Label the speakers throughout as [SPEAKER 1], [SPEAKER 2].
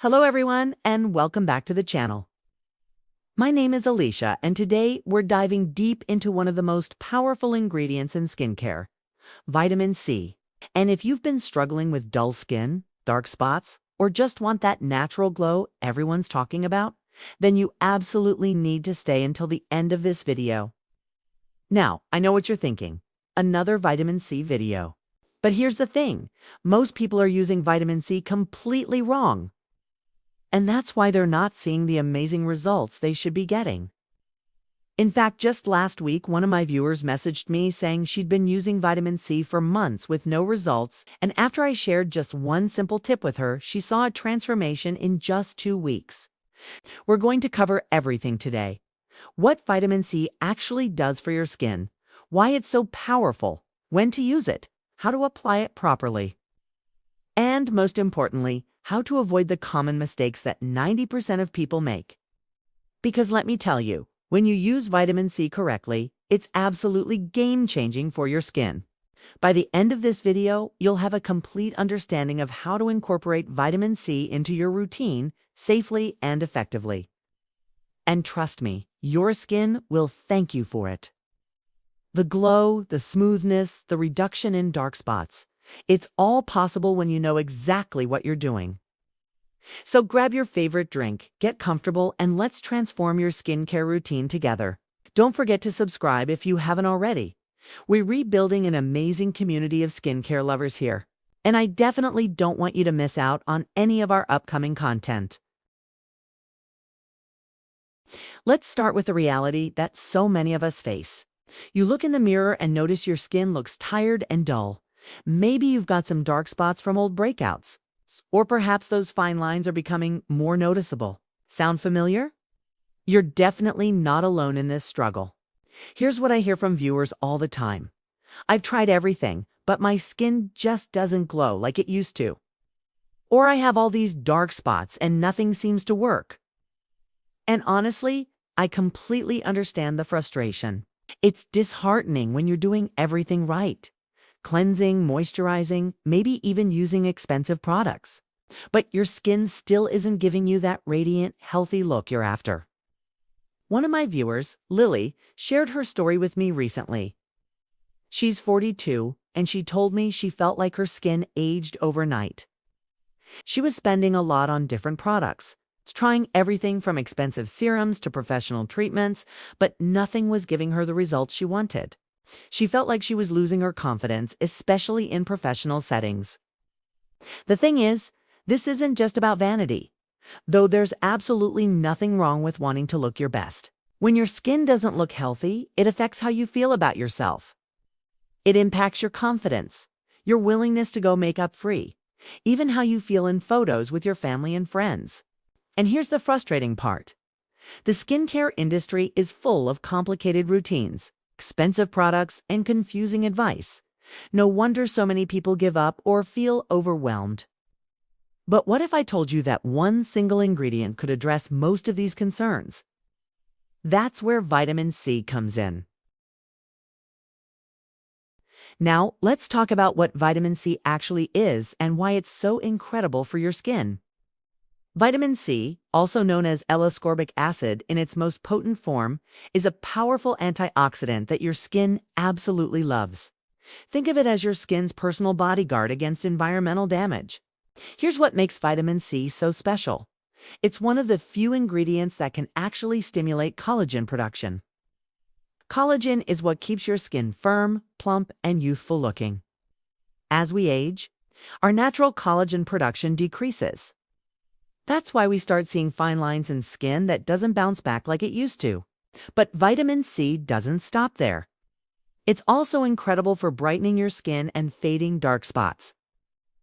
[SPEAKER 1] Hello everyone, and welcome back to the channel. My name is Alicia, and today we're diving deep into one of the most powerful ingredients in skincare, vitamin C. And if you've been struggling with dull skin, dark spots, or just want that natural glow everyone's talking about, then you absolutely need to stay until the end of this video. Now, I know what you're thinking, another vitamin C video. But here's the thing, most people are using vitamin C completely wrong. And that's why they're not seeing the amazing results they should be getting. In fact, just last week, one of my viewers messaged me saying she'd been using vitamin C for months with no results, and after I shared just one simple tip with her, she saw a transformation in just 2 weeks. We're going to cover everything today. What vitamin C actually does for your skin, why it's so powerful, when to use it, how to apply it properly, and most importantly, how to avoid the common mistakes that 90% of people make. Because let me tell you, when you use vitamin C correctly, it's absolutely game-changing for your skin. By the end of this video, you'll have a complete understanding of how to incorporate vitamin C into your routine safely and effectively. And trust me, your skin will thank you for it. The glow, the smoothness, the reduction in dark spots. It's all possible when you know exactly what you're doing. So grab your favorite drink, get comfortable, and let's transform your skincare routine together. Don't forget to subscribe if you haven't already. We're rebuilding an amazing community of skincare lovers here, and I definitely don't want you to miss out on any of our upcoming content. Let's start with the reality that so many of us face. You look in the mirror and notice your skin looks tired and dull. Maybe you've got some dark spots from old breakouts, or perhaps those fine lines are becoming more noticeable. Sound familiar? You're definitely not alone in this struggle. Here's what I hear from viewers all the time. I've tried everything, but my skin just doesn't glow like it used to. Or I have all these dark spots and nothing seems to work. And honestly, I completely understand the frustration. It's disheartening when you're doing everything right. Cleansing, moisturizing, maybe even using expensive products. But your skin still isn't giving you that radiant, healthy look you're after. One of my viewers, Lily, shared her story with me recently. She's 42, and she told me she felt like her skin aged overnight. She was spending a lot on different products, trying everything from expensive serums to professional treatments, but nothing was giving her the results she wanted. She felt like she was losing her confidence, especially in professional settings. The thing is, this isn't just about vanity, though there's absolutely nothing wrong with wanting to look your best. When your skin doesn't look healthy, it affects how you feel about yourself. It impacts your confidence, your willingness to go makeup-free, even how you feel in photos with your family and friends. And here's the frustrating part. The skincare industry is full of complicated routines, expensive products, and confusing advice. No wonder so many people give up or feel overwhelmed. But what if I told you that one single ingredient could address most of these concerns? That's where vitamin C comes in. Now, let's talk about what vitamin C actually is and why it's so incredible for your skin. Vitamin C, also known as L-ascorbic acid in its most potent form, is a powerful antioxidant that your skin absolutely loves. Think of it as your skin's personal bodyguard against environmental damage. Here's what makes vitamin C so special. It's one of the few ingredients that can actually stimulate collagen production. Collagen is what keeps your skin firm, plump, and youthful looking. As we age, our natural collagen production decreases. That's why we start seeing fine lines in skin that doesn't bounce back like it used to. But vitamin C doesn't stop there. It's also incredible for brightening your skin and fading dark spots.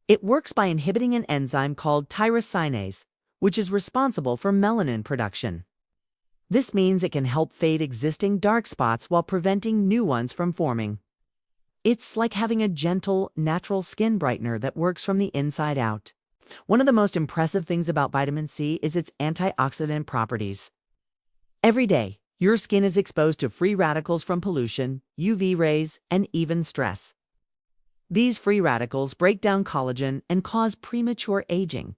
[SPEAKER 1] It works by inhibiting an enzyme called tyrosinase, which is responsible for melanin production. This means it can help fade existing dark spots while preventing new ones from forming. It's like having a gentle, natural skin brightener that works from the inside out. One of the most impressive things about vitamin C is its antioxidant properties. Every day, your skin is exposed to free radicals from pollution, UV rays, and even stress. These free radicals break down collagen and cause premature aging.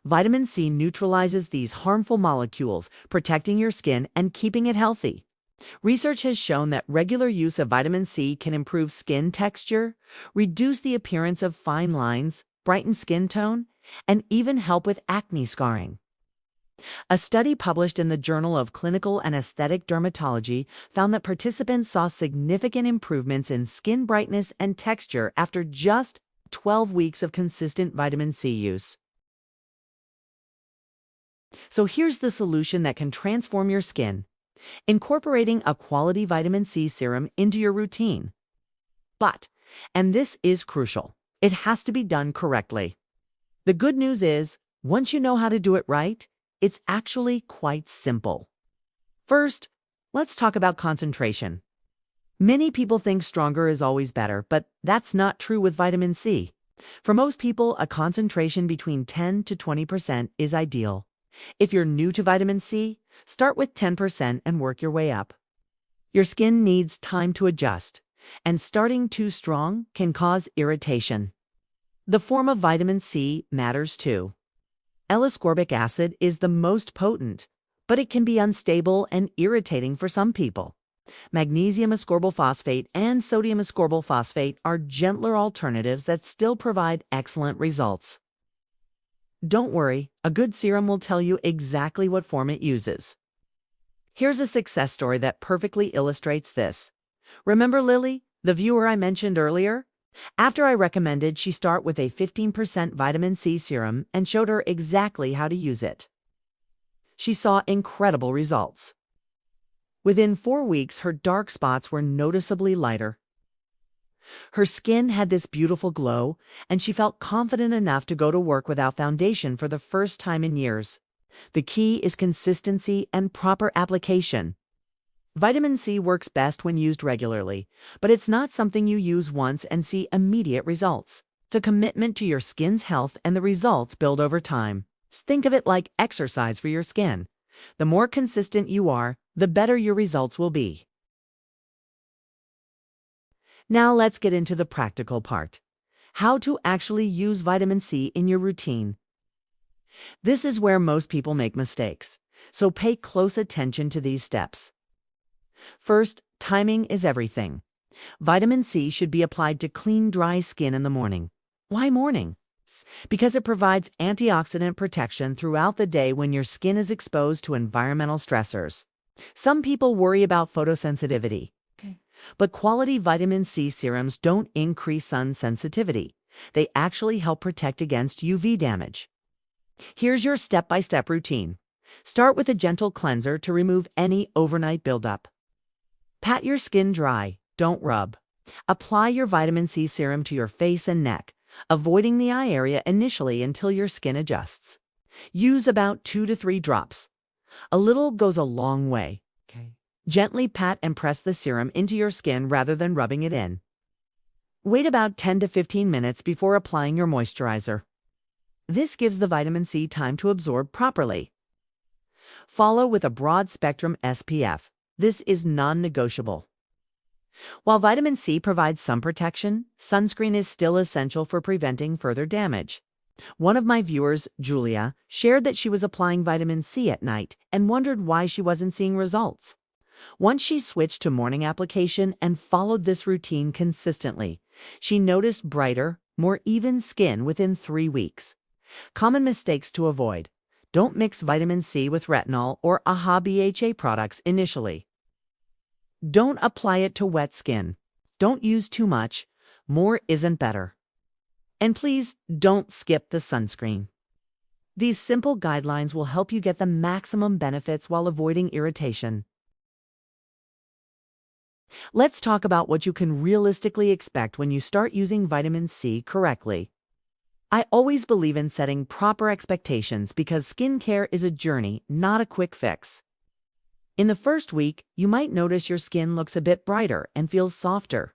[SPEAKER 1] Vitamin C neutralizes these harmful molecules, protecting your skin and keeping it healthy. Research has shown that regular use of vitamin C can improve skin texture, reduce the appearance of fine lines, brighten skin tone, and even help with acne scarring. A study published in the Journal of Clinical and Aesthetic Dermatology found that participants saw significant improvements in skin brightness and texture after just 12 weeks of consistent vitamin C use. So here's the solution that can transform your skin: incorporating a quality vitamin C serum into your routine. But, and this is crucial, it has to be done correctly. The good news is, once you know how to do it right, it's actually quite simple. First, let's talk about concentration. Many people think stronger is always better, but that's not true with vitamin C. For most people, a concentration between 10 to 20% is ideal. If you're new to vitamin C, start with 10% and work your way up. Your skin needs time to adjust, and starting too strong can cause irritation. The form of vitamin C matters too. L-ascorbic acid is the most potent, but it can be unstable and irritating for some people. Magnesium ascorbyl phosphate and sodium ascorbyl phosphate are gentler alternatives that still provide excellent results. Don't worry, a good serum will tell you exactly what form it uses. Here's a success story that perfectly illustrates this. Remember Lily, the viewer I mentioned earlier? After I recommended she start with a 15% vitamin C serum and showed her exactly how to use it, she saw incredible results. Within 4 weeks, her dark spots were noticeably lighter. Her skin had this beautiful glow, and she felt confident enough to go to work without foundation for the first time in years. The key is consistency and proper application. Vitamin C works best when used regularly, but it's not something you use once and see immediate results. It's a commitment to your skin's health, and the results build over time. Think of it like exercise for your skin. The more consistent you are, the better your results will be. Now let's get into the practical part: how to actually use vitamin C in your routine. This is where most people make mistakes, so pay close attention to these steps. First, timing is everything. Vitamin C should be applied to clean, dry skin in the morning. Why morning? Because it provides antioxidant protection throughout the day when your skin is exposed to environmental stressors. Some people worry about photosensitivity. But quality vitamin C serums don't increase sun sensitivity. They actually help protect against UV damage. Here's your step-by-step routine. Start with a gentle cleanser to remove any overnight buildup. Pat your skin dry, don't rub. Apply your vitamin C serum to your face and neck, avoiding the eye area initially until your skin adjusts. Use about 2 to 3 drops. A little goes a long way. Gently pat and press the serum into your skin rather than rubbing it in. Wait about 10 to 15 minutes before applying your moisturizer. This gives the vitamin C time to absorb properly. Follow with a broad-spectrum SPF. This is non-negotiable. While vitamin C provides some protection, sunscreen is still essential for preventing further damage. One of my viewers, Julia, shared that she was applying vitamin C at night and wondered why she wasn't seeing results. Once she switched to morning application and followed this routine consistently, she noticed brighter, more even skin within 3 weeks. Common mistakes to avoid: don't mix vitamin C with retinol or AHA BHA products initially. Don't apply it to wet skin. Don't use too much. More isn't better. And please don't skip the sunscreen. These simple guidelines will help you get the maximum benefits while avoiding irritation. Let's talk about what you can realistically expect when you start using vitamin C correctly. I always believe in setting proper expectations because skincare is a journey, not a quick fix. In the first week, you might notice your skin looks a bit brighter and feels softer.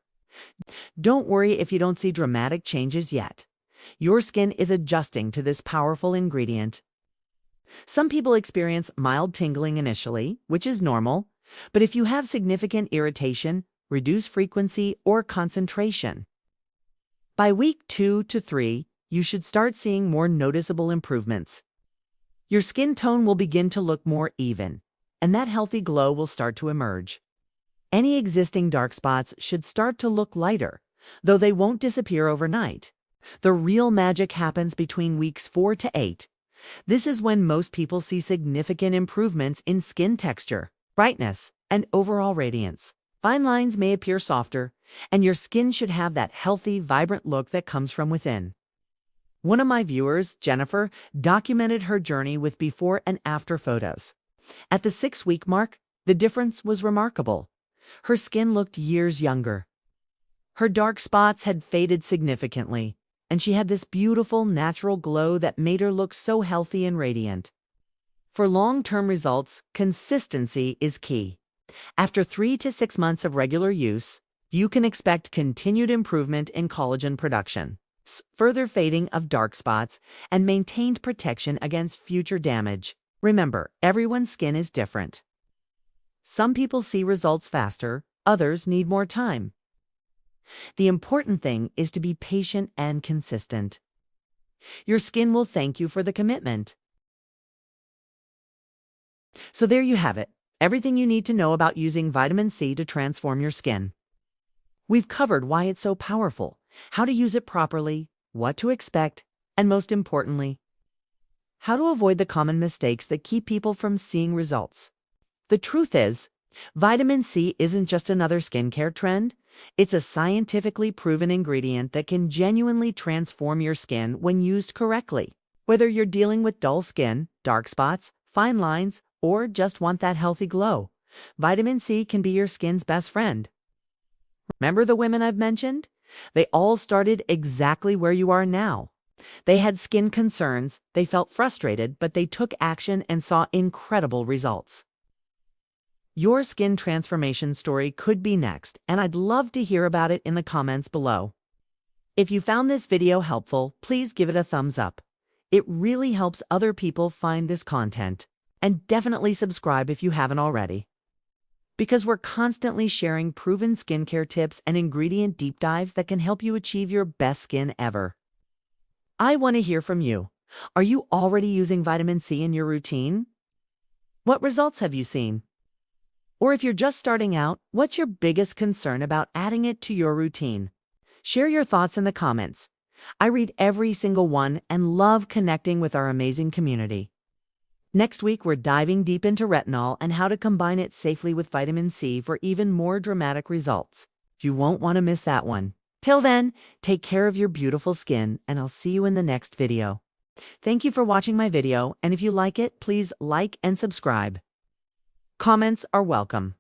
[SPEAKER 1] Don't worry if you don't see dramatic changes yet. Your skin is adjusting to this powerful ingredient. Some people experience mild tingling initially, which is normal. But if you have significant irritation, reduce frequency or concentration. By week 2 to 3, you should start seeing more noticeable improvements. Your skin tone will begin to look more even, and that healthy glow will start to emerge. Any existing dark spots should start to look lighter, though they won't disappear overnight. The real magic happens between weeks 4 to 8. This is when most people see significant improvements in skin texture, brightness, and overall radiance. Fine lines may appear softer, and your skin should have that healthy, vibrant look that comes from within. One of my viewers, Jennifer, documented her journey with before and after photos. At the 6-week mark, the difference was remarkable. Her skin looked years younger. Her dark spots had faded significantly, and she had this beautiful, natural glow that made her look so healthy and radiant. For long-term results, consistency is key. After 3 to 6 months of regular use, you can expect continued improvement in collagen production, further fading of dark spots, and maintained protection against future damage. Remember, everyone's skin is different. Some people see results faster, others need more time. The important thing is to be patient and consistent. Your skin will thank you for the commitment. So there you have it, everything you need to know about using vitamin C to transform your skin. We've covered why it's so powerful, how to use it properly, what to expect, and most importantly, how to avoid the common mistakes that keep people from seeing results. The truth is, vitamin C isn't just another skincare trend. It's a scientifically proven ingredient that can genuinely transform your skin when used correctly. Whether you're dealing with dull skin, dark spots, fine lines, or just want that healthy glow, vitamin C can be your skin's best friend. Remember the women I've mentioned? They all started exactly where you are now. They had skin concerns, they felt frustrated, but they took action and saw incredible results. Your skin transformation story could be next, and I'd love to hear about it in the comments below. If you found this video helpful, please give it a thumbs up. It really helps other people find this content. And definitely subscribe if you haven't already, because we're constantly sharing proven skincare tips and ingredient deep dives that can help you achieve your best skin ever. I want to hear from you. Are you already using vitamin C in your routine? What results have you seen? Or if you're just starting out, what's your biggest concern about adding it to your routine? Share your thoughts in the comments. I read every single one and love connecting with our amazing community. Next week, we're diving deep into retinol and how to combine it safely with vitamin C for even more dramatic results. You won't want to miss that one. Till then, take care of your beautiful skin, and I'll see you in the next video. Thank you for watching my video, and if you like it, please like and subscribe. Comments are welcome.